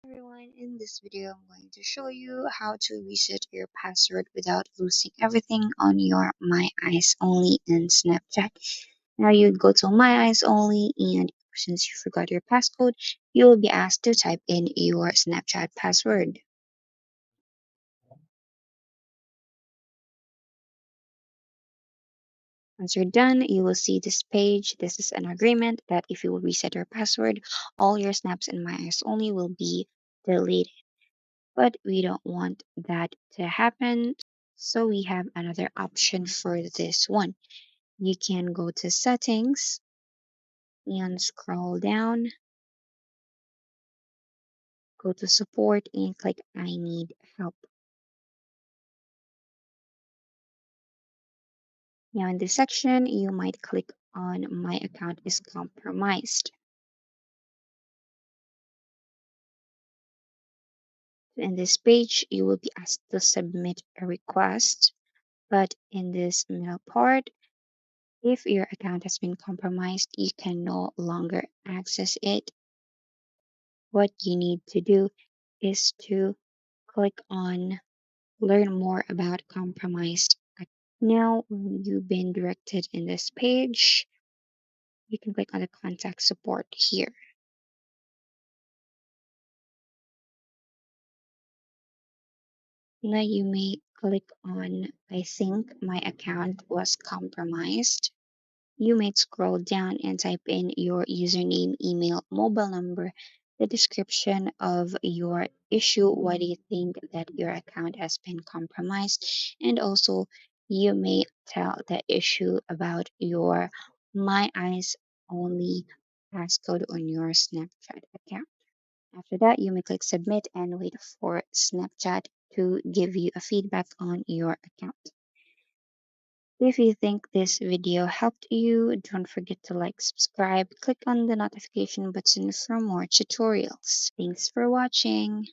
Everyone, in this video I'm going to show you how to reset your password without losing everything on your My Eyes Only and Snapchat. Now you go to My Eyes Only, and since you forgot your passcode, you will be asked to type in your Snapchat password. Once you're done, you will see this page. This is an agreement that if you will reset your password, all your snaps in My Eyes Only will be deleted. But we don't want that to happen. So we have another option for this one. You can go to settings and scroll down, go to support and click I need help. Now in this section, you might click on my account is compromised. In this page, you will be asked to submit a request. But in this middle part, if your account has been compromised, you can no longer access it. What you need to do is to click on learn more about compromised. Now, when you've been directed in this page, you can click on the contact support here. Now you may click on I think my account was compromised. You may scroll down and type in your username, email, mobile number, the description of your issue. Why do you think that your account has been compromised? And also, you may tell the issue about your My Eyes Only passcode on your Snapchat account. After that, you may click submit and wait for Snapchat to give you a feedback on your account. If you think this video helped you, don't forget to like, subscribe, click on the notification button for more tutorials. Thanks for watching.